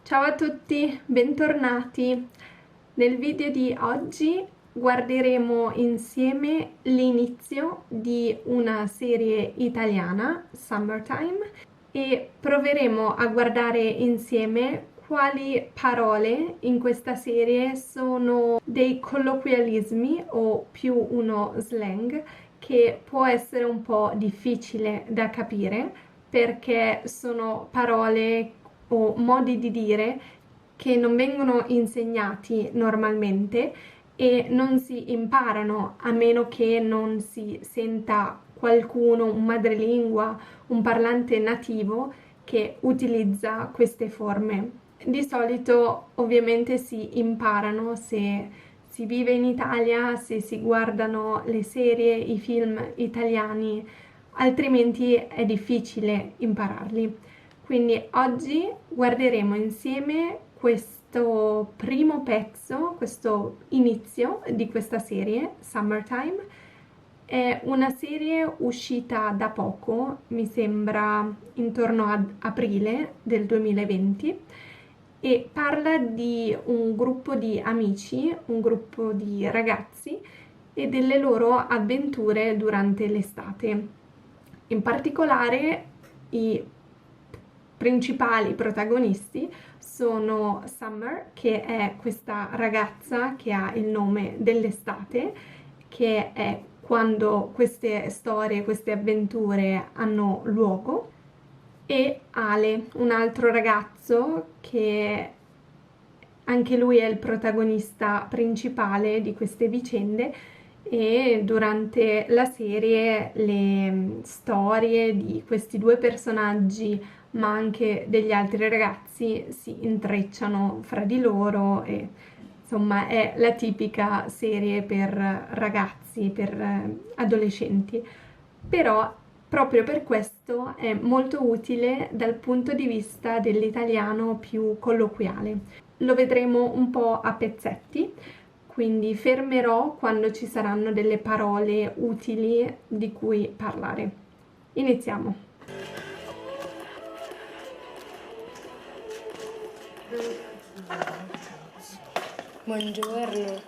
Ciao a tutti, bentornati. Nel video di oggi guarderemo insieme l'inizio di una serie italiana, Summertime, e proveremo a guardare insieme quali parole in questa serie sono dei colloquialismi o più uno slang che può essere un po' difficile da capire perché sono parole o modi di dire che non vengono insegnati normalmente e non si imparano a meno che non si senta qualcuno, un madrelingua, un parlante nativo che utilizza queste forme. Di solito ovviamente si imparano se si vive in Italia, se si guardano le serie, i film italiani, altrimenti è difficile impararli. Quindi oggi guarderemo insieme questo primo pezzo, questo inizio di questa serie, Summertime. È una serie uscita da poco, mi sembra intorno ad aprile del 2020, e parla di un gruppo di amici, un gruppo di ragazzi e delle loro avventure durante l'estate. In particolare i principali protagonisti sono Summer, che è questa ragazza che ha il nome dell'estate, che è quando queste storie, queste avventure hanno luogo, e Ale, un altro ragazzo che anche lui è il protagonista principale di queste vicende e durante la serie le storie di questi due personaggi ma anche degli altri ragazzi si intrecciano fra di loro e insomma è la tipica serie per ragazzi, per adolescenti. Però proprio per questo è molto utile dal punto di vista dell'italiano più colloquiale. Lo vedremo un po' a pezzetti, quindi fermerò quando ci saranno delle parole utili di cui parlare. Iniziamo. Buongiorno.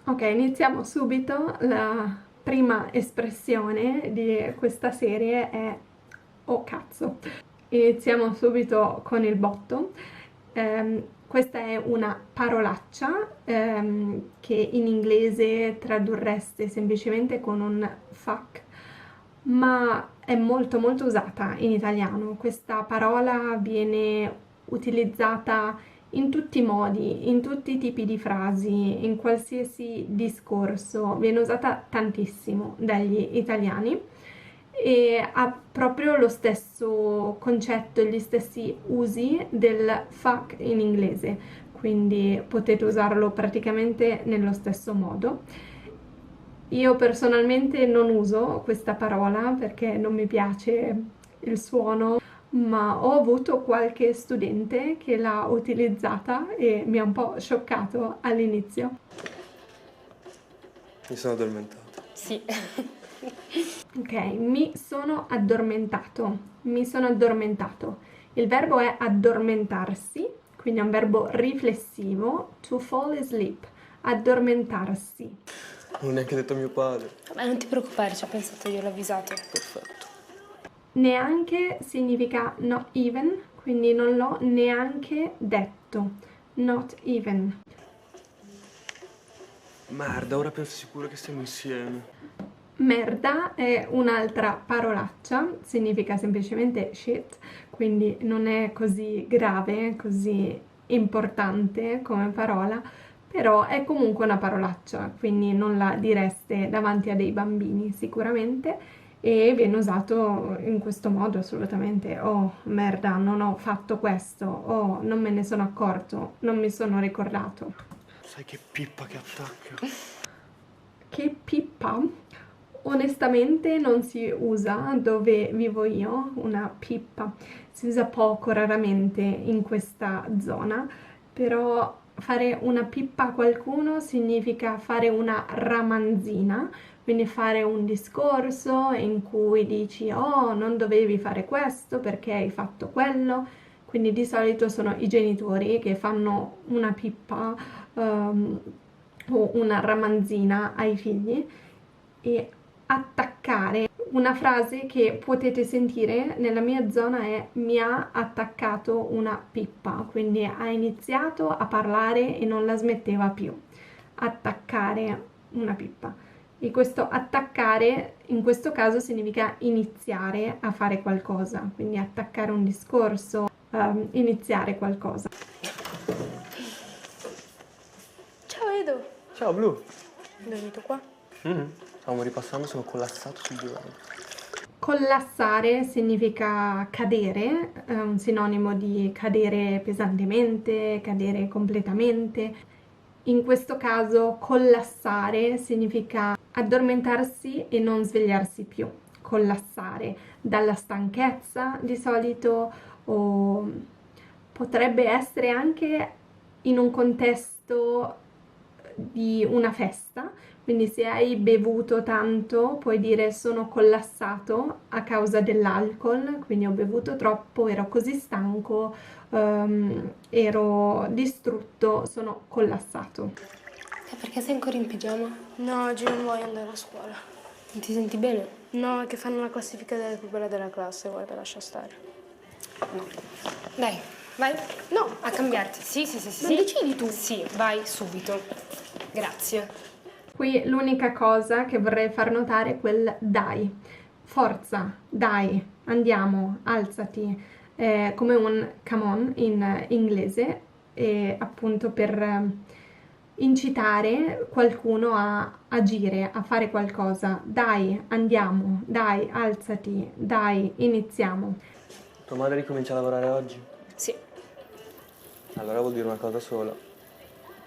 Ok, iniziamo subito. La prima espressione di questa serie è "oh cazzo". Iniziamo subito con il botto. Questa è una parolaccia che in inglese tradurreste semplicemente con un fuck, ma è molto molto usata in italiano. Questa parola viene utilizzata in tutti i modi, in tutti i tipi di frasi, in qualsiasi discorso, viene usata tantissimo dagli italiani e ha proprio lo stesso concetto, gli stessi usi del fuck in inglese, quindi potete usarlo praticamente nello stesso modo. Io personalmente non uso questa parola perché non mi piace il suono, ma ho avuto qualche studente che l'ha utilizzata e mi ha un po' scioccato all'inizio. Mi sono addormentato. Sì. Ok, mi sono addormentato. Mi sono addormentato. Il verbo è addormentarsi, quindi è un verbo riflessivo. To fall asleep. Addormentarsi. Non ho neanche detto a mio padre. Ma non ti preoccupare, ci ho pensato io, l'ho avvisato. Perfetto. Neanche significa not even, quindi non l'ho neanche detto. Not even. Merda, ora penso sicuro che stiamo insieme. Merda è un'altra parolaccia, significa semplicemente shit, quindi non è così grave, così importante come parola, però è comunque una parolaccia, quindi non la direste davanti a dei bambini sicuramente e viene usato in questo modo assolutamente. Oh merda, non ho fatto questo, oh non me ne sono accorto, non mi sono ricordato. Sai che pippa che attacca. Che pippa? Onestamente non si usa dove vivo io una pippa, si usa poco, raramente in questa zona, però fare una pippa a qualcuno significa fare una ramanzina, quindi fare un discorso in cui dici oh non dovevi fare questo perché hai fatto quello, quindi di solito sono i genitori che fanno una pippa o una ramanzina ai figli. E attaccare, una frase che potete sentire nella mia zona è mi ha attaccato una pippa, quindi ha iniziato a parlare e non la smetteva più. Attaccare una pippa. E questo attaccare in questo caso significa iniziare a fare qualcosa, quindi attaccare un discorso, iniziare qualcosa. Ciao Edo. Ciao Blu. Hai dormito qua? Stavamo ripassando, sono collassato sul divano. Collassare significa cadere, è un sinonimo di cadere pesantemente, cadere completamente. In questo caso collassare significa addormentarsi e non svegliarsi più. Collassare dalla stanchezza di solito, o potrebbe essere anche in un contesto di una festa, quindi se hai bevuto tanto puoi dire sono collassato a causa dell'alcol, quindi ho bevuto troppo, ero così stanco, ero distrutto, sono collassato. E perché sei ancora in pigiama? No, oggi non voglio andare a scuola. Non ti senti bene? No, è che fanno la classifica delle più belle della classe, guarda, lascia stare. No. Dai, vai. No, A cambiarti. Sì. non decidi tu. Sì, vai subito. Grazie. Qui l'unica cosa che vorrei far notare è quel dai, forza, dai, andiamo, alzati, come un come on in inglese, e appunto per incitare qualcuno a agire, a fare qualcosa. Dai, andiamo, dai, alzati, dai, iniziamo. Tua madre ricomincia a lavorare oggi? Sì. Allora vuol dire una cosa sola.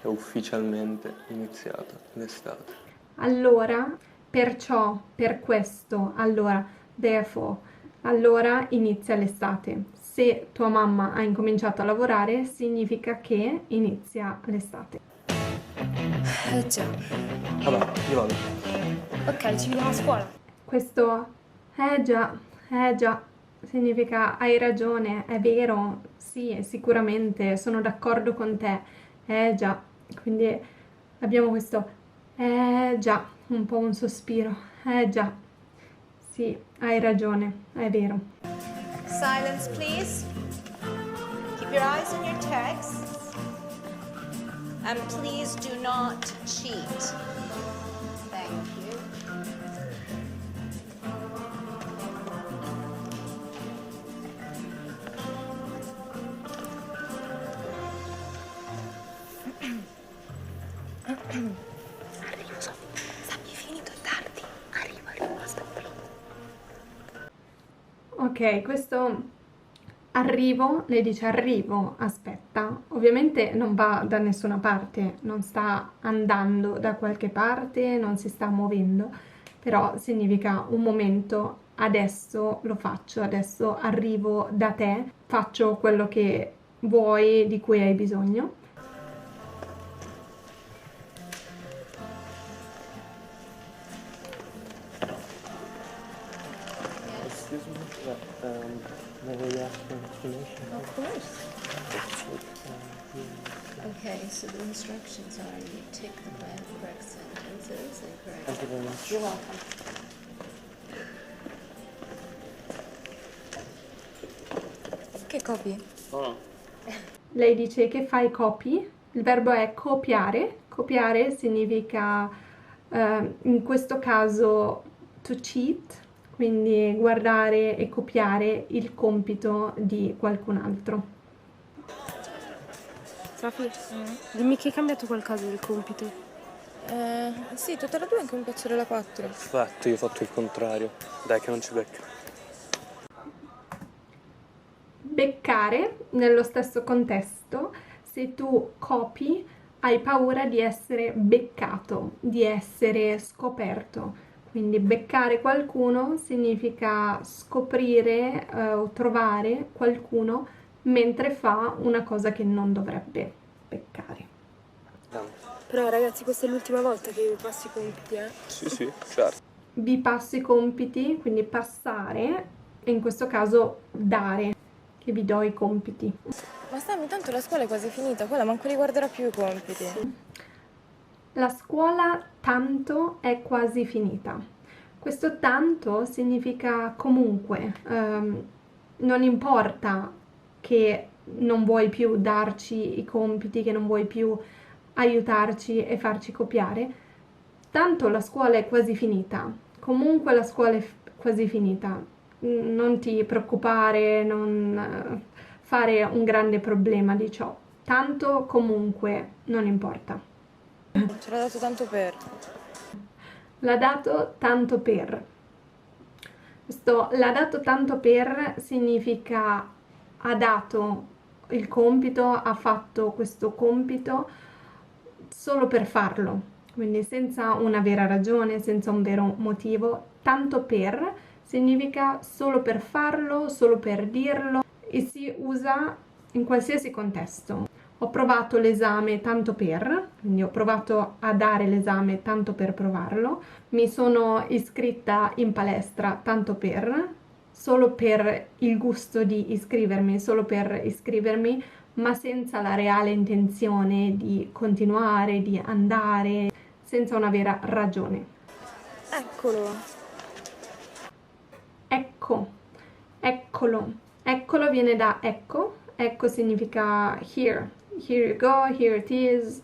È ufficialmente iniziata l'estate. Allora, perciò, per questo, allora, therefore, allora inizia l'estate. Se tua mamma ha incominciato a lavorare, significa che inizia l'estate. Già. Vabbè, io vado. Ok, ci vediamo a scuola. Questo, già, significa hai ragione, è vero, sì, sicuramente, sono d'accordo con te, già. Quindi abbiamo questo, già, un po' un sospiro, già, sì, hai ragione, è vero. Silence, please. Keep your eyes on your texts. And please do not cheat. Thank you. Arrivo, Sammy, è finito, è tardi. Arrivo, aspetta. Ok, questo arrivo, lei dice arrivo, aspetta, ovviamente non va da nessuna parte, non sta andando da qualche parte, non si sta muovendo, però significa un momento, adesso lo faccio, adesso arrivo da te, faccio quello che vuoi, di cui hai bisogno. Excuse me, may I ask for information? Of course. Okay, so the instructions are you tick the correct sentences and correct. Thank you very much. You're welcome. Che copie? No. Lei dice che fai copy, il verbo è copiare, copiare significa in questo caso to cheat, quindi guardare e copiare il compito di qualcun altro. Safi, dimmi che hai cambiato qualcosa del compito. Sì, tutte e due anche mi piace la 4. Perfetto, io ho fatto il contrario. Dai che non ci becca. Beccare, nello stesso contesto, se tu copi hai paura di essere beccato, di essere scoperto. Quindi beccare qualcuno significa scoprire o trovare qualcuno mentre fa una cosa che non dovrebbe beccare. Però ragazzi, questa è l'ultima volta che vi passo i compiti, eh? Sì, certo. Vi passo i compiti, quindi passare, e in questo caso dare. che vi do i compiti. Ma Sammy, tanto la scuola è quasi finita, quella manco li guarderà più i compiti. La scuola tanto è quasi finita. Questo tanto significa comunque, non importa che non vuoi più darci i compiti, che non vuoi più aiutarci e farci copiare, tanto la scuola è quasi finita. Comunque la scuola è quasi finita. Non ti preoccupare, non fare un grande problema di ciò. Tanto comunque non importa. Ce l'ha dato tanto per. L'ha dato tanto per. Questo l'ha dato tanto per significa ha dato il compito, ha fatto questo compito solo per farlo, quindi senza una vera ragione, senza un vero motivo. Tanto per significa solo per farlo, solo per dirlo e si usa in qualsiasi contesto. Ho provato l'esame tanto per, quindi ho provato a dare l'esame tanto per provarlo. Mi sono iscritta in palestra tanto per, solo per il gusto di iscrivermi, solo per iscrivermi, ma senza la reale intenzione di continuare, di andare, senza una vera ragione. Eccolo. Ecco, eccolo. Eccolo viene da ecco. Ecco significa here. Here you go, here it is.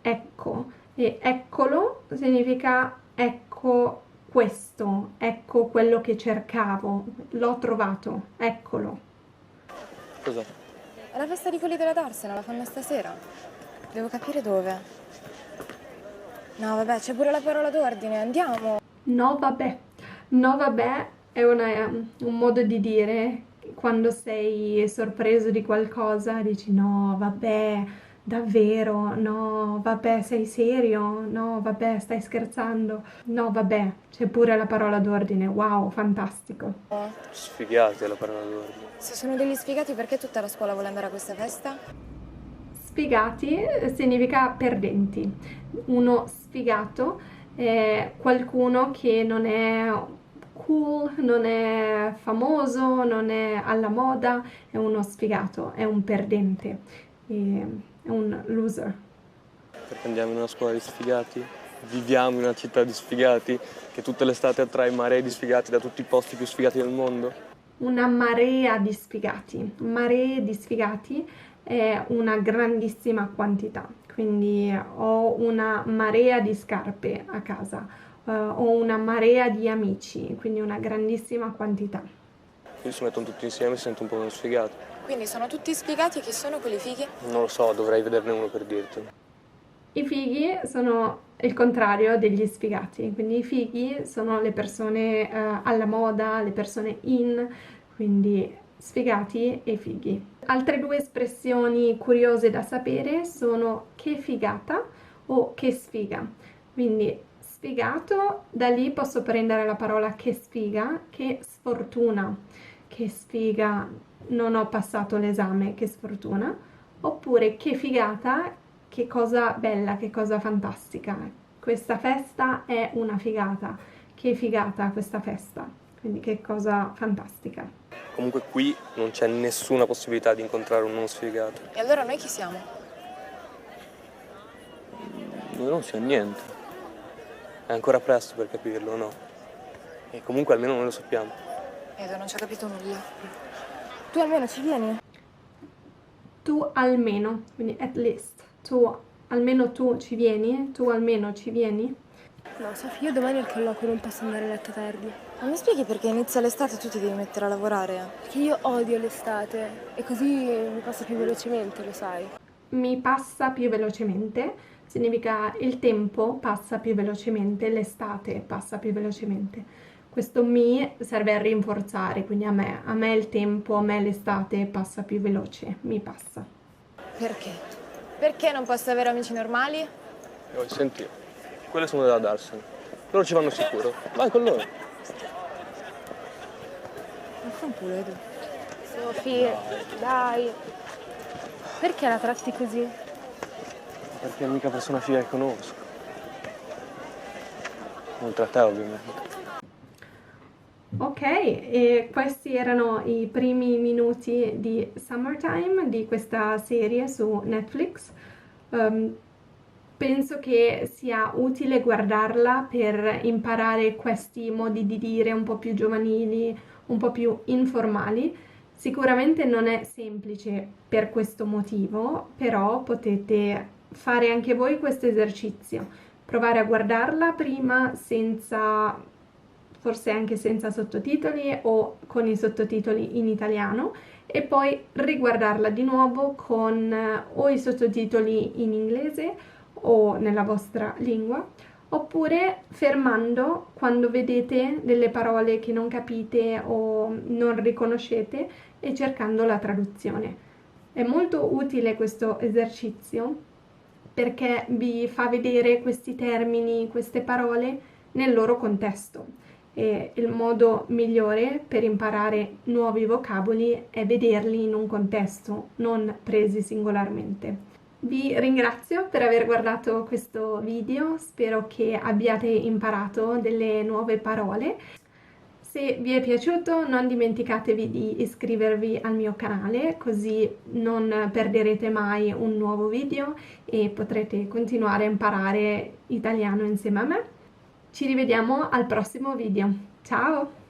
Ecco. E eccolo significa ecco questo, ecco quello che cercavo, l'ho trovato, eccolo. Cos'è? È la festa di quelli della Darsena, la fanno stasera. Devo capire dove. No, vabbè, c'è pure la parola d'ordine, andiamo. No vabbè. No vabbè è un modo di dire quando sei sorpreso di qualcosa, dici no vabbè, davvero, no vabbè, sei serio, no vabbè, stai scherzando, no vabbè, c'è pure la parola d'ordine, wow, fantastico. Sfigati è la parola d'ordine. Se sono degli sfigati, perché tutta la scuola vuole andare a questa festa? Sfigati significa perdenti. Uno sfigato è qualcuno che non è cool, non è famoso, non è alla moda, è uno sfigato, è un perdente, è un loser. Perché andiamo in una scuola di sfigati? Viviamo in una città di sfigati che tutte le estate attrae maree di sfigati da tutti i posti più sfigati del mondo? Una marea di sfigati. Maree di sfigati è una grandissima quantità, quindi ho una marea di scarpe a casa. Ho una marea di amici, quindi una grandissima quantità. Quindi si mettono tutti insieme e si sente un po' uno sfigato. Quindi sono tutti sfigati e chi sono quelli fighi? Non lo so, dovrei vederne uno per dirtelo. I fighi sono il contrario degli sfigati, quindi i fighi sono le persone alla moda, le persone in, quindi sfigati e fighi. Altre due espressioni curiose da sapere sono che figata o che sfiga. Quindi sfigato, da lì posso prendere la parola che sfiga, che sfortuna, che sfiga, non ho passato l'esame, che sfortuna, oppure che figata, che cosa bella, che cosa fantastica. Questa festa è una figata, che figata questa festa, quindi che cosa fantastica. Comunque qui non c'è nessuna possibilità di incontrare un non sfigato. E allora noi chi siamo? Noi non siamo niente. È ancora presto per capirlo, no? E comunque almeno noi lo sappiamo. Edo, non ci ho capito nulla. Tu almeno ci vieni? Tu almeno, quindi at least, almeno tu ci vieni? Tu almeno ci vieni? No, Sofì, io domani al colloquio non posso andare a letto tardi. Ma mi spieghi perché inizia l'estate e tu ti devi mettere a lavorare? Perché io odio l'estate e così mi passa più velocemente, lo sai. Mi passa più velocemente, significa il tempo passa più velocemente, l'estate passa più velocemente. Questo mi serve a rinforzare, quindi a me il tempo, a me l'estate passa più veloce, mi passa. Perché? Perché non posso avere amici normali? Senti, quelle sono della Darsena. Loro ci vanno sicuro. Vai con loro. Ma fa un culo, Edo. Sofì, dai. Perché la tratti così? Perché è l'unica persona figa che conosco. Oltre a te, ovviamente. Ok, e questi erano i primi minuti di Summertime, di questa serie su Netflix. Penso che sia utile guardarla per imparare questi modi di dire un po' più giovanili, un po' più informali. Sicuramente non è semplice per questo motivo, però potete fare anche voi questo esercizio. Provare a guardarla prima senza, forse anche senza sottotitoli o con i sottotitoli in italiano e poi riguardarla di nuovo con o i sottotitoli in inglese o nella vostra lingua, oppure fermando quando vedete delle parole che non capite o non riconoscete e cercando la traduzione. È molto utile questo esercizio perché vi fa vedere questi termini, queste parole nel loro contesto. E il modo migliore per imparare nuovi vocaboli è vederli in un contesto, non presi singolarmente. Vi ringrazio per aver guardato questo video, spero che abbiate imparato delle nuove parole. Se vi è piaciuto non dimenticatevi di iscrivervi al mio canale, così non perderete mai un nuovo video e potrete continuare a imparare italiano insieme a me. Ci rivediamo al prossimo video. Ciao!